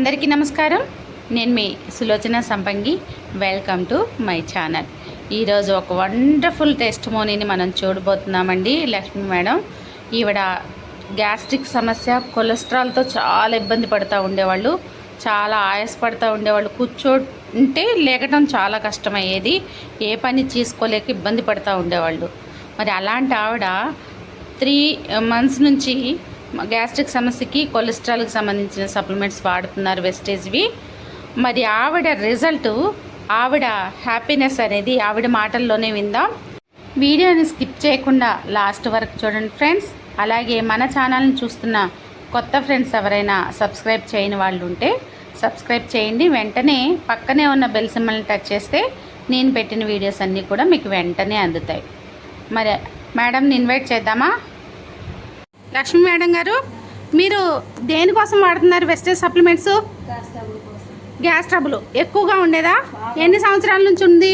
అందరికీ నమస్కారం. నేను మీ సులోచన సంపంగి. Welcome to my channel. ఈరోజు ఒక వండర్ఫుల్ టెస్టిమోనీని మనం చూడబోతున్నామండి. లక్ష్మి మేడం ఈవిడ గ్యాస్ట్రిక్ సమస్య, కొలెస్ట్రాల్తో చాలా ఇబ్బంది పడుతూ ఉండేవాళ్ళు, చాలా ఆయాసపడుతూ ఉండేవాళ్ళు. కూర్చోంటే లేకటం చాలా కష్టమయ్యేది, ఏ పని చేసుకోలేక ఇబ్బంది పడుతూ ఉండేవాళ్ళు. మరి అలాంటి ఆవిడ 3 months నుంచి గ్యాస్ట్రిక్ సమస్యకి, కొలెస్ట్రాల్కి సంబంధించిన సప్లిమెంట్స్ వాడుతున్నారు, వెస్టేజ్వి. మరి ఆవిడ రిజల్ట్, ఆవిడ హ్యాపీనెస్ అనేది ఆవిడ మాటల్లోనే విందాం. వీడియోని స్కిప్ చేయకుండా లాస్ట్ వరకు చూడండి ఫ్రెండ్స్. అలాగే మన ఛానల్ని చూస్తున్న కొత్త ఫ్రెండ్స్ ఎవరైనా సబ్స్క్రైబ్ చేయని వాళ్ళు ఉంటే సబ్స్క్రైబ్ చేయండి. వెంటనే పక్కనే ఉన్న బెల్ సింబల్ని టచ్ చేస్తే నేను పెట్టిన వీడియోస్ అన్నీ కూడా మీకు వెంటనే అందుతాయి. మరి మేడంని ఇన్వైట్ చేద్దామా? లక్ష్మి మేడం గారు, మీరు దేనికోసం వాడుతున్నారు వెస్టేజ్ సప్లిమెంట్స్? గ్యాస్ ట్రబుల్ ఎక్కువగా ఉండేదా? ఎన్ని సంవత్సరాల నుంచి ఉంది?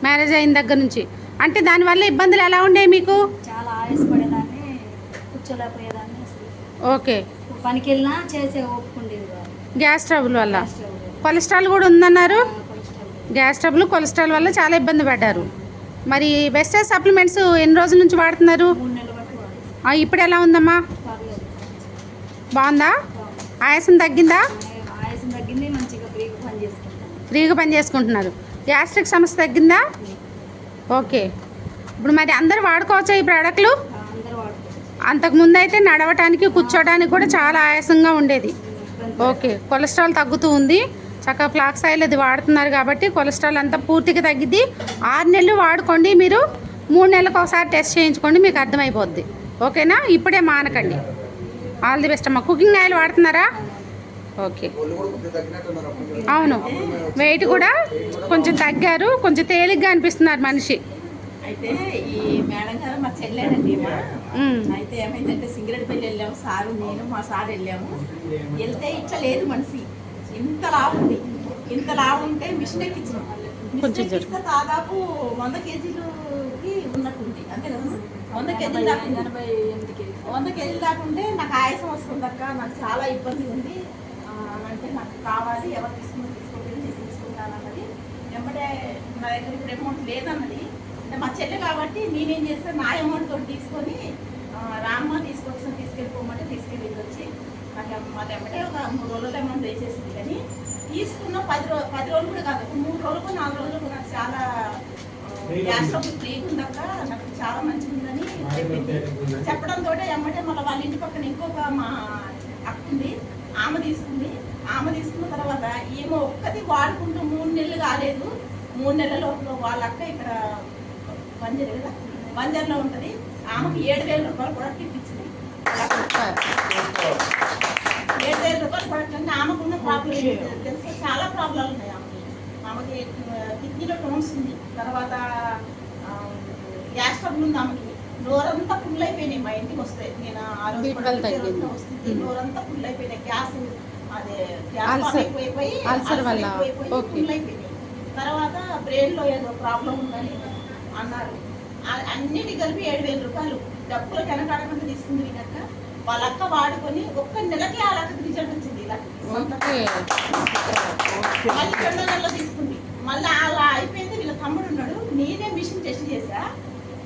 మ్యారేజ్ అయిన దగ్గర నుంచి. అంటే దానివల్ల ఇబ్బందులు ఎలా ఉండేవి మీకు? చాలా ఆయాసపడేదాన్ని, కూర్చోలేకపోయేదాన్ని. ఓకే. పనికి వెళ్ళినా చేసే ఓపుకుండేది. గ్యాస్ ట్రబుల్ వల్ల. కొలెస్ట్రాల్ కూడా ఉందన్నారు. గ్యాస్ ట్రబుల్, కొలెస్ట్రాల్ వల్ల చాలా ఇబ్బంది పడ్డారు. మరి వెస్టేజ్ సప్లిమెంట్స్ ఎన్ని రోజుల నుంచి వాడుతున్నారు? 3 నెలల బట్టి. ఇప్పుడు ఎలా ఉందమ్మా? బాగుందా? ఆయాసం తగ్గిందా? ఆయాసం తగ్గింది, మంచిగా ఫ్రీగా పని చేసుకుంటున్నారు. గ్యాస్ట్రిక్ సమస్య తగ్గిందా? ఓకే. ఇప్పుడు మరి అందరూ వాడుకోవచ్చా ఈ ప్రోడక్ట్లు? అందరూ వాడుకోవచ్చు. అంతకుముందు అయితే నడవటానికి, కూర్చోడానికి కూడా చాలా ఆయాసంగా ఉండేది. ఓకే. కొలెస్ట్రాల్ తగ్గుతూ ఉంది. చక్కగా ఫ్లాక్స్ ఆయిల్ అది వాడుతున్నారు కాబట్టి కొలెస్ట్రాల్ అంతా పూర్తిగా తగ్గిద్ది. 6 నెలలు వాడుకోండి. మీరు 3 నెలలకు ఒకసారి టెస్ట్ చేయించుకోండి, మీకు అర్థమైపోద్ది. ఓకేనా? ఇప్పుడే మానకండి. ఆల్ ది బెస్ట్ అమ్మా. కుకింగ్ ఆయిల్ వాడుతున్నారా? ఓకే. అవును, వెయిట్ కూడా కొంచెం తగ్గారు, కొంచెం తేలిగ్గా అనిపిస్తున్నారు మనిషి. అయితే ఈ మేడం గారు మా చెల్లెనండి. అయితే ఏమైందంటే సింగరెడ్డిపల్లి వెళ్ళాము, సారు నేను మా సార్ వెళ్ళాము. వెళ్తే ఇట్లా లేదు మనిషి, ఇంత లావు ఉంది. ఇంత లావు ఉంటే మిషన్ ఎక్కించాం. మిషన్ ఎక్కిస్తే దాదాపు 100 kgs ఉన్నట్టుంది. అంతే కదా? 100 kgs దాకా, 88 kgs. 100 kgs దాకుంటే నాకు ఆయాసం వస్తుంది అక్క, నాకు చాలా ఇబ్బంది ఉంది అంటే నాకు కావాలి, ఎవరు తీసుకోలేదు, నేను తీసుకుంటాను అన్నది. వెంబడే నా దగ్గర ఇప్పుడు అమౌంట్ లేదన్నది. అంటే మా చెల్లె కాబట్టి నేనేం చేస్తాను, నా అమౌంట్ తోటి తీసుకొని రామ్మ తీసుకెళ్ళిపోమంటే తీసుకెళ్ళి వచ్చి నాకు మళ్ళీ వెంబడే ఒక 3 రోజుల అమౌంట్ వేసేసింది. కానీ తీసుకున్న 10 రోజులు కూడా కాదు, 3 రోజులకు 4 రోజులకు నాకు చాలా గ్యాస్ ట్రబుల్ ఫ్రీగా ఉందక్క, నాకు చాలా మంచిగా ఉందని చెప్పింది. చెప్పడంతో వెంబడే మళ్ళీ వాళ్ళ ఇంటి పక్కన ఇంకొక మా అక్క ఉంది, ఆమె తీసుకున్న తర్వాత ఏమో ఒక్కటి వాడుకుంటూ 3 నెలలు కాలేదు. 3 నెలల లోపల వాళ్ళ అక్క ఇక్కడ బంజర్లో ఉంటుంది, ఆమెకు 7,000 రూపాయలు ప్రొడక్ట్ ఇప్పించింది. 7,000 రూపాయలు ప్రొడక్ట్ అంటే ఆమెకున్న ప్రాబ్లం తెలుసు, చాలా ప్రాబ్లాలు ఉన్నాయి ఆమెకి. కిడ్నీలో టోన్స్ ఉంది, తర్వాత గ్యాస్ ట్రబుల్ ఉంది ఆమెకి. నోరంతా ఫుల్ అయిపోయినాయి. మా ఇంటికి వస్తే నేను ఆ రోజు వస్తుంది, నోరంతా ఫుల్ అయిపోయినాయి. గ్యాస్ అదే గ్యాస్ ఎక్కువైపోయి ఫుల్ అయిపోయినాయి. తర్వాత బ్రెయిన్లో ఏదో ప్రాబ్లం ఉందని అన్నారు. అన్నిటి కలిపి 7,000 రూపాయలు డబ్బులు వెనకాడకుండా తీసుకుంది వీళ్ళక్క. వాళ్ళ అక్క వాడుకొని 1 నెలకి ఆ లక్కకి రిజల్ట్ వచ్చింది. మళ్ళీ 2వ నెలలో తీసుకుంది. మళ్ళీ అలా అయిపోయింది. వీళ్ళ తమ్ముడు ఉన్నాడు, నేనే మిషన్ టెస్ట్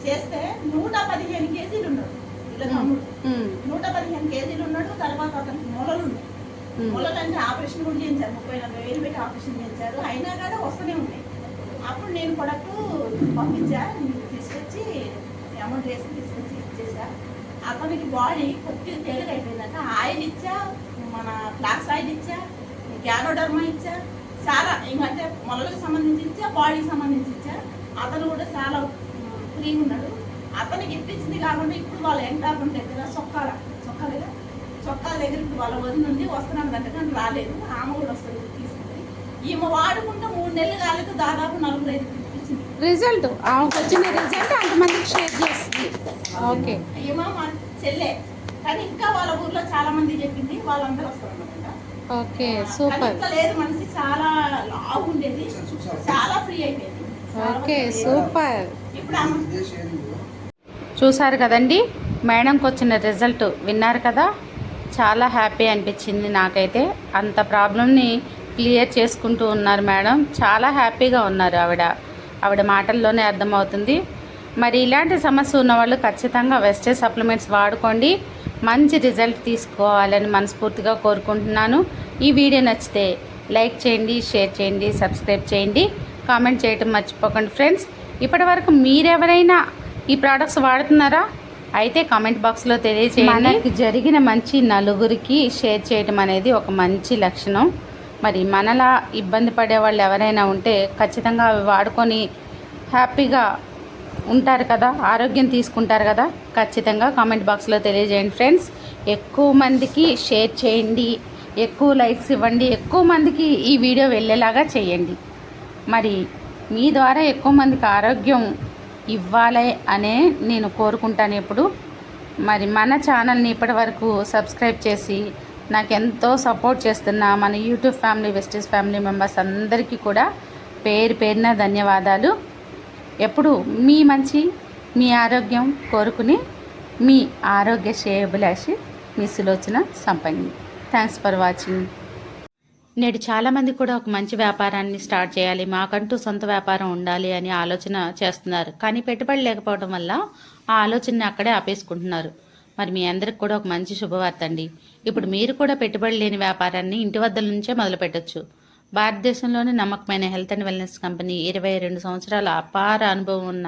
చేస్తే 115 kgs ఉన్నాడు వీళ్ళ తమ్ముడు. 115 kgs ఉన్నాడు. తర్వాత అతనికి మొలలు ఉన్నాయి. మొలలు అంటే ఆపరేషన్ కూడా చేయించారు, 30,000 పెట్టి ఆపరేషన్ చేయించారు. అయినా కానీ వస్తూనే ఉన్నాయి. అప్పుడు నేను ప్రొడక్ట్ పంపించా, తీసుకొచ్చి అమౌంట్ వేసి తీసుకొచ్చి ఇచ్చేసా. అతనికి బాడీ కొద్దిగా తేలిక అయిపోయిందంట. ఆయిల్ ఇచ్చా, మన ఫ్లాక్స్ ఆయిల్ ఇచ్చా, గ్యానోడర్మా ఇచ్చా, చాలా ఇంకంటే మొలలకు సంబంధించి ఇచ్చా, బాడీకి సంబంధించి ఇచ్చా. అతను కూడా చాలా ఫ్రీగా ఉన్నాడు. అతనికి ఇప్పించింది కాకుండా ఇప్పుడు వాళ్ళ ఎంటాపం దగ్గర చొక్కాల దగ్గర ఇప్పుడు వాళ్ళ వదిలి ఉంది, వస్తున్నాను అంటే కానీ రాలేదు. ఆమె కూడా వస్తుంది, తీసుకుంది. ఈమె వాడుకుంటే 3 నెలలు కాలేదు, దాదాపు 4-5 ఇప్పించింది. రిజల్ట్ ఆమెకు వచ్చిన రిజల్ట్ అంతమందికి షేర్ చేస్తుంది. ఓకే. ఏమో మా చెల్లె, కానీ ఇంకా వాళ్ళ ఊర్లో చాలా మంది చెప్పింది, వాళ్ళందరూ వస్తారు అనమాట. Okay, super. లేదు మనిషి చాలా లావు ఉండేది, చాలా ఫ్రీ అయిపోయింది. Okay, super. ఇప్పుడు చూసారు కదండి, మేడంకి వచ్చిన రిజల్ట్ విన్నారు కదా. చాలా హ్యాపీ అనిపించింది నాకైతే. అంత ప్రాబ్లమ్ని క్లియర్ చేసుకుంటూ ఉన్నారు మేడం. చాలా హ్యాపీగా ఉన్నారు ఆవిడ మాటల్లోనే అర్థమవుతుంది. మరి ఇలాంటి సమస్య ఉన్నవాళ్ళు ఖచ్చితంగా వెస్టేజ్ సప్లిమెంట్స్ వాడుకోండి. మంచి రిజల్ట్ తీసుకోవాలని మనస్ఫూర్తిగా కోరుకుంటున్నాను. ఈ వీడియో నచ్చితే లైక్ చేయండి, షేర్ చేయండి, సబ్స్క్రైబ్ చేయండి, కామెంట్ చేయటం మర్చిపోకండి ఫ్రెండ్స్. ఇప్పటివరకు మీరెవరైనా ఈ ప్రోడక్ట్స్ వాడుతున్నారా? అయితే కామెంట్ బాక్స్లో తెలియజేయండి. మనకి జరిగిన మంచి నలుగురికి షేర్ చేయటం అనేది ఒక మంచి లక్షణం. మరి మనలా ఇబ్బంది పడే వాళ్ళు ఎవరైనా ఉంటే ఖచ్చితంగా అవి వాడుకొని హ్యాపీగా ఉంటారు కదా, ఆరోగ్యం తీసుకుంటారు కదా. ఖచ్చితంగా కామెంట్ బాక్స్లో తెలియజేయండి ఫ్రెండ్స్. ఎక్కువ మందికి షేర్ చేయండి, ఎక్కువ లైక్స్ ఇవ్వండి, ఎక్కువ మందికి ఈ వీడియో వెళ్ళేలాగా చేయండి. మరి మీ ద్వారా ఎక్కువ మందికి ఆరోగ్యం ఇవ్వాలి అనే నేను కోరుకుంటాను ఎప్పుడు. మరి మన ఛానల్ని ఇప్పటి వరకు సబ్స్క్రైబ్ చేసి నాకు ఎంతో సపోర్ట్ చేస్తున్న మన YouTube family, Vestige family members అందరికీ కూడా పేరు పేరున ధన్యవాదాలు. ఎప్పుడు మీ మంచి, మీ ఆరోగ్యం కోరుకుని మీ ఆరోగ్య శ్రేయోభిలాషి మీ సులోచన సంపంగి. Thanks for watching. నేడు చాలామంది కూడా ఒక మంచి వ్యాపారాన్ని స్టార్ట్ చేయాలి, మాకంటూ సొంత వ్యాపారం ఉండాలి అని ఆలోచన చేస్తున్నారు. కానీ పెట్టుబడి లేకపోవడం వల్ల ఆ ఆలోచనని అక్కడే ఆపేసుకుంటున్నారు. మరి మీ అందరికి కూడా ఒక మంచి శుభవార్త అండి. ఇప్పుడు మీరు కూడా పెట్టుబడి లేని వ్యాపారాన్ని ఇంటి వద్ద నుంచే మొదలు పెట్టచ్చు. భారతదేశంలోని నమ్మకమైన హెల్త్ అండ్ వెల్నెస్ కంపెనీ 22 సంవత్సరాల అపార అనుభవం ఉన్న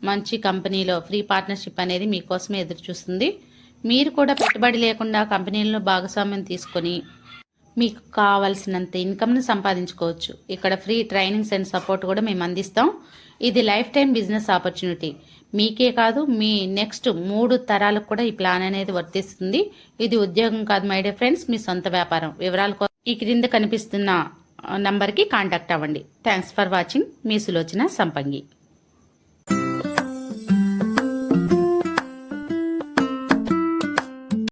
మంచి కంపెనీలో ఫ్రీ పార్ట్నర్షిప్ అనేది మీకోసమే ఎదురు చూస్తుంది. మీరు కూడా పెట్టుబడి లేకుండా కంపెనీల్లో భాగస్వామ్యం తీసుకొని మీకు కావాల్సినంత ఇన్కమ్ని సంపాదించుకోవచ్చు. ఇక్కడ ఫ్రీ ట్రైనింగ్స్ అండ్ సపోర్ట్ కూడా మేము అందిస్తాం. ఇది లైఫ్ టైం బిజినెస్ ఆపర్చునిటీ. మీకే కాదు, మీ నెక్స్ట్ 3 తరాలకు కూడా ఈ ప్లాన్ అనేది వర్తిస్తుంది. ఇది ఉద్యోగం కాదు మై డియర్ ఫ్రెండ్స్, మీ సొంత వ్యాపారం. వివరాల కోసం ఈ క్రింద కనిపిస్తున్న నంబర్కి కాంటాక్ట్ అవ్వండి. Thanks for watching. మీ సులోచన సంపంగి.